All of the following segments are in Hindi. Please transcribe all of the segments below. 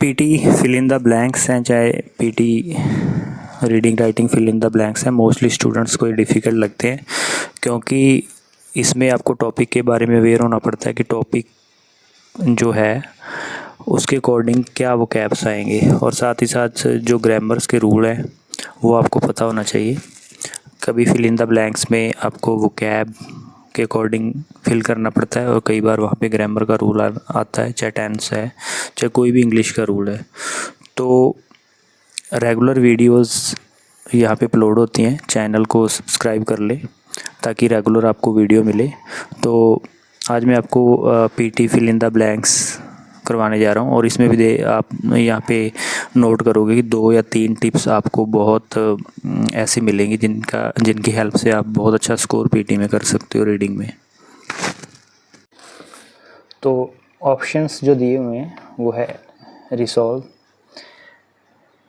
PT fill in the blanks हैं, चाहे PT reading writing fill in the blanks हैं, मोस्टली स्टूडेंट्स को ये डिफ़िकल्ट लगते हैं, क्योंकि इसमें आपको टॉपिक के बारे में अवेयर होना पड़ता है कि टॉपिक जो है उसके अकॉर्डिंग क्या वो कैप्स आएंगे, और साथ ही साथ जो ग्रामर्स के रूल हैं वो आपको पता होना चाहिए। कभी फिल इन द ब्लैंक्स में आपको वो कैब के अकॉर्डिंग फिल करना पड़ता है, और कई बार वहाँ पे ग्रामर का रूल आता है, चाहे टेंस है, चाहे कोई भी इंग्लिश का रूल है। तो रेगुलर वीडियोस यहाँ पे अपलोड होती हैं, चैनल को सब्सक्राइब कर ले ताकि रेगुलर आपको वीडियो मिले। तो आज मैं आपको PT fill in the blanks करवाने जा रहा हूँ, और इसमें भी आप यहाँ पे नोट करोगे कि 2 या 3 टिप्स आपको बहुत ऐसी मिलेंगी जिनकी हेल्प से आप बहुत अच्छा स्कोर पीटी में कर सकते हो रीडिंग में। तो ऑप्शंस जो दिए हुए हैं वो है रिसॉल्व,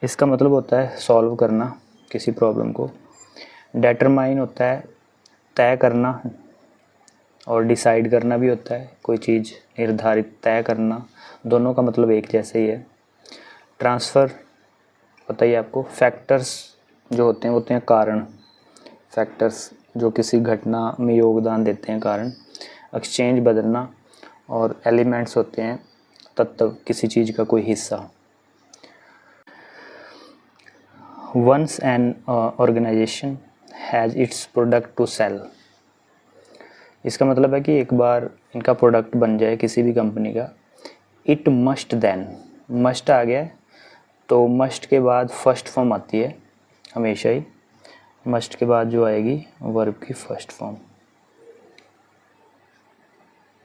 इसका मतलब होता है सॉल्व करना किसी प्रॉब्लम को। डिटरमाइन होता है तय करना, और डिसाइड करना भी होता है, कोई चीज़ निर्धारित तय करना, दोनों का मतलब एक जैसे ही है। ट्रांसफ़र पता ही आपको। फैक्टर्स जो होते हैं कारण, फैक्टर्स जो किसी घटना में योगदान देते हैं, कारण। एक्सचेंज बदलना, और एलिमेंट्स होते हैं तत्व, किसी चीज़ का कोई हिस्सा। Once an organisation has its product to sell, इसका मतलब है कि एक बार इनका प्रोडक्ट बन जाए किसी भी कंपनी का, इट मस्ट देन, मस्ट आ गया है तो मस्ट के बाद फर्स्ट फॉर्म आती है हमेशा ही। मस्ट के बाद जो आएगी वर्ब की फर्स्ट फॉर्म।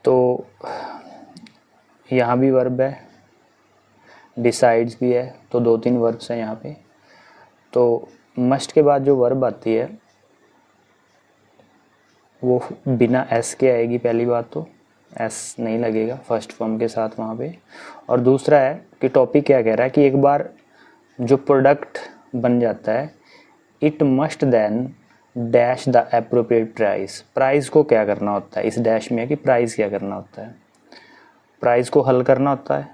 तो यहाँ भी वर्ब है, डिसाइड्स भी है, तो 2-3 वर्ब्स हैं यहाँ पे। तो मस्ट के बाद जो वर्ब आती है वो बिना एस के आएगी, पहली बात तो एस नहीं लगेगा फर्स्ट फॉर्म के साथ वहाँ पे। और दूसरा है कि टॉपिक क्या कह रहा है कि एक बार जो प्रोडक्ट बन जाता है, it must then dash the appropriate price, price को क्या करना होता है, इस डैश में है कि प्राइस क्या करना होता है। प्राइस को हल करना होता है,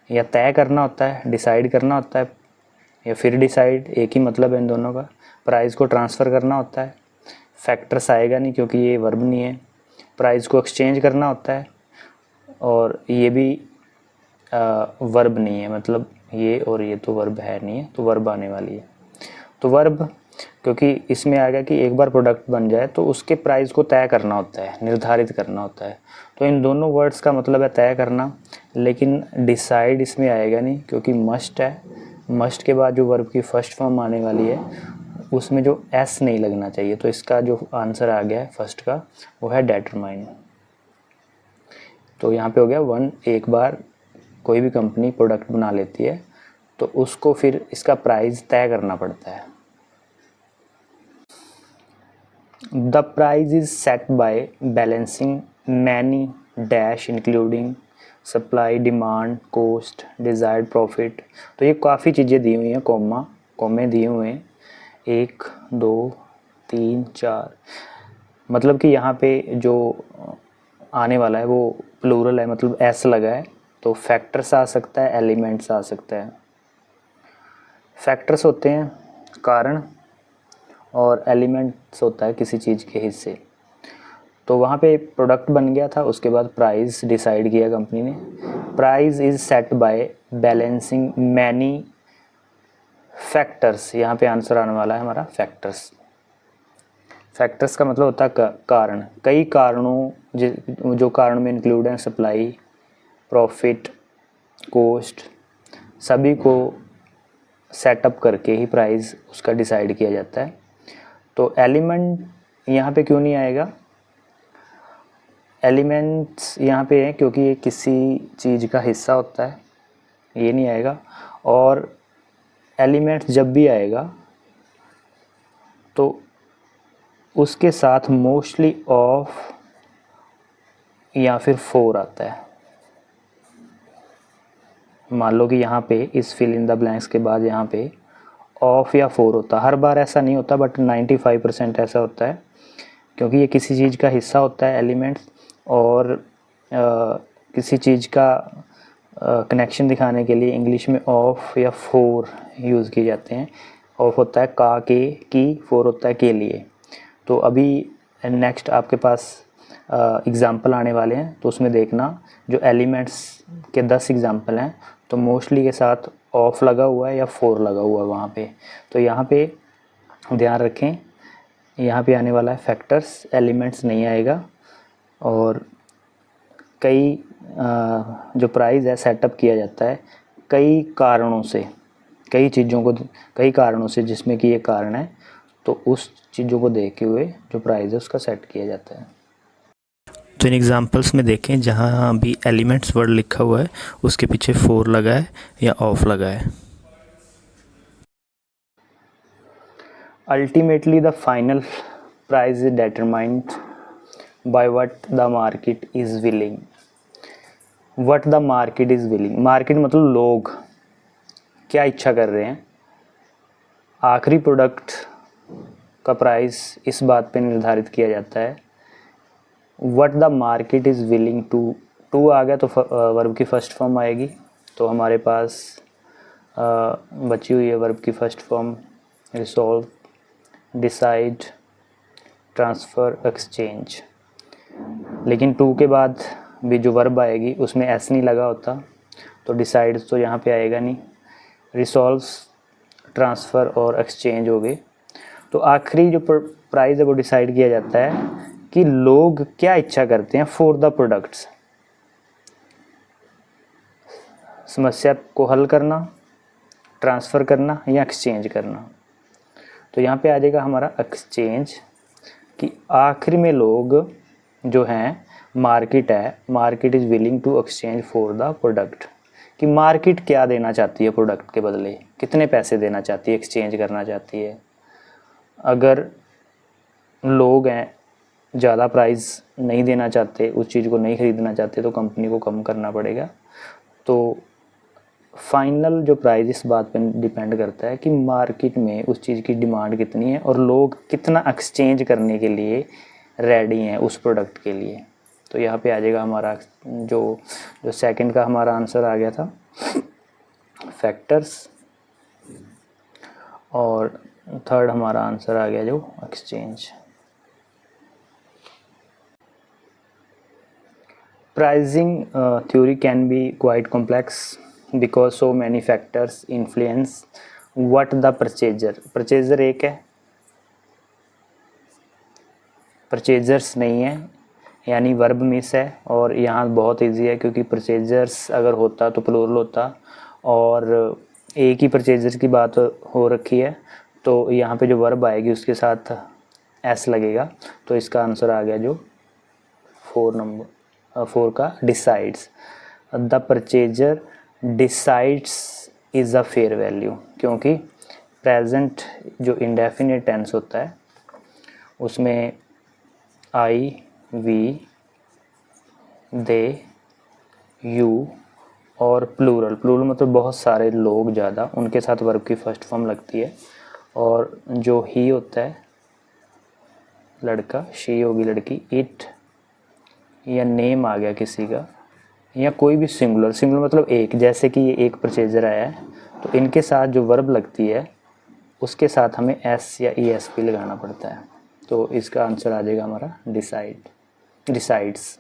या तय करना होता है, डिसाइड करना होता है, या फिर डिसाइड, एक ही मतलब है इन दोनों का। प्राइस को ट्रांसफ़र करना होता है, फैक्टर्स आएगा नहीं क्योंकि ये वर्ब नहीं है। प्राइस को एक्सचेंज करना होता है, और ये भी वर्ब नहीं है, मतलब ये और ये तो वर्ब है नहीं है, तो वर्ब आने वाली है। तो वर्ब क्योंकि इसमें आएगा कि एक बार प्रोडक्ट बन जाए तो उसके प्राइस को तय करना होता है, निर्धारित करना होता है। तो इन दोनों वर्ड्स का मतलब है तय करना, लेकिन डिसाइड इसमें आएगा नहीं क्योंकि मस्ट है। मस्ट के बाद जो वर्ब की फर्स्ट फॉर्म आने वाली है उसमें जो एस नहीं लगना चाहिए। तो इसका जो आंसर आ गया है फर्स्ट का वो है डिटरमाइन। तो यहाँ पे हो गया 1, एक बार कोई भी कंपनी प्रोडक्ट बना लेती है तो उसको फिर इसका प्राइस तय करना पड़ता है। The price is set by balancing many dash including supply, demand, cost, desired profit. तो ये काफ़ी चीज़ें दी हुई हैं, कॉमे दिए हुए हैं, 1, 2, 3, 4। मतलब कि यहाँ पे जो आने वाला है वो प्लूरल है, मतलब एस लगा है, तो फैक्टर्स आ सकता है, एलिमेंट्स आ सकता है। फैक्टर्स होते हैं कारण, और एलिमेंट्स होता है किसी चीज़ के हिस्से। तो वहाँ पे प्रोडक्ट बन गया था, उसके बाद प्राइस डिसाइड किया कंपनी ने। Price is set by balancing many factors, यहाँ पे आंसर आने वाला है हमारा फैक्टर्स। फैक्टर्स का मतलब होता है कारण, कई कारणों जो कारण में इंक्लूड हैं सप्लाई, प्रॉफिट, कॉस्ट, सभी को सेटअप करके ही प्राइस उसका डिसाइड किया जाता है। तो एलिमेंट यहाँ पे क्यों नहीं आएगा, एलिमेंट्स यहाँ पे है क्योंकि ये किसी चीज़ का हिस्सा होता है, ये नहीं आएगा। और एलिमेंट्स जब भी आएगा तो उसके साथ मोस्टली ऑफ या फिर फॉर आता है। मान लो कि यहाँ पे इस फिल इन द ब्लैंक्स के बाद यहाँ पे ऑफ या फॉर होता, हर बार ऐसा नहीं होता बट 95% ऐसा होता है, क्योंकि ये किसी चीज़ का हिस्सा होता है एलिमेंट्स, और किसी चीज़ का कनेक्शन दिखाने के लिए इंग्लिश में ऑफ या फोर यूज़ किए जाते हैं। ऑफ होता है का, के, की, फोर होता है के लिए। तो अभी नेक्स्ट आपके पास एग्ज़ाम्पल आने वाले हैं, तो उसमें देखना जो एलिमेंट्स के 10 एग्ज़ाम्पल हैं तो मोस्टली के साथ ऑफ लगा हुआ है या फोर लगा हुआ है वहाँ पे। तो यहाँ पे ध्यान रखें, यहाँ पे आने वाला है फैक्टर्स, एलिमेंट्स नहीं आएगा। और कई जो प्राइस है सेटअप किया जाता है कई कारणों से, कई चीज़ों को, कई कारणों से जिसमें कि ये कारण है, तो उस चीज़ों को देखते हुए जो प्राइस है उसका सेट किया जाता है। तो इन एग्जांपल्स में देखें जहाँ भी एलिमेंट्स वर्ड लिखा हुआ है उसके पीछे फोर लगा है या ऑफ लगा है। Ultimately the final price is determined by what the market is willing. What the market is willing, market मतलब लोग क्या इच्छा कर रहे हैं। आखिरी प्रोडक्ट का प्राइस इस बात पे निर्धारित किया जाता है what the market is willing to आ गया तो वर्ब की फर्स्ट फॉर्म आएगी। तो हमारे पास बची हुई है वर्ब की first form resolve, decide, transfer, exchange. लेकिन टू के बाद भी जो वर्ब आएगी उसमें एस नहीं लगा होता, तो डिसाइड तो यहाँ पे आएगा नहीं। रिसॉल्व, ट्रांसफ़र और एक्सचेंज हो गए। तो आखिरी जो प्राइस है वो डिसाइड किया जाता है कि लोग क्या इच्छा करते हैं फॉर द प्रोडक्ट्स। समस्या को हल करना, ट्रांसफ़र करना या एक्सचेंज करना। तो यहाँ पे आ जाएगा हमारा एक्सचेंज, कि आखिर में लोग जो हैं, मार्केट है, market is willing to exchange for the product, कि मार्केट क्या देना चाहती है प्रोडक्ट के बदले, कितने पैसे देना चाहती है, एक्सचेंज करना चाहती है। अगर लोग हैं ज़्यादा प्राइस नहीं देना चाहते, उस चीज़ को नहीं ख़रीदना चाहते, तो कंपनी को कम करना पड़ेगा। तो फाइनल जो प्राइस इस बात पर डिपेंड करता है कि मार्केट में उस चीज़ की डिमांड कितनी है और लोग कितना एक्सचेंज करने के लिए रेडी हैं उस प्रोडक्ट के लिए। तो यहाँ पे आ जाएगा हमारा जो सेकंड का हमारा आंसर आ गया था फैक्टर्स, और थर्ड हमारा आंसर आ गया जो exchange. Pricing theory can be quite complex because so many factors influence what the purchaser एक है, purchasers नहीं है, यानी वर्ब मिस है। और यहाँ बहुत इजी है क्योंकि purchasers अगर होता तो प्लूरल होता, और एक ही purchasers की बात हो रखी है, तो यहाँ पे जो वर्ब आएगी उसके साथ एस लगेगा। तो इसका आंसर आ गया जो 4 का decides. The purchaser decides is a fair value, क्योंकि प्रेजेंट जो इंडेफिनिट टेंस होता है उसमें आई, वी, दे, यू और प्लूरल मतलब बहुत सारे लोग ज़्यादा, उनके साथ वर्ब की फर्स्ट फॉर्म लगती है। और जो ही होता है लड़का, शी होगी लड़की, इट या नेम आ गया किसी का, या कोई भी सिंगुलर मतलब एक, जैसे कि ये एक परचेजर आया है, तो इनके साथ जो वर्ब लगती है उसके साथ हमें एस या ई एस पी लगाना पड़ता है। तो इसका आंसर आ जाएगा हमारा डिसाइड्स।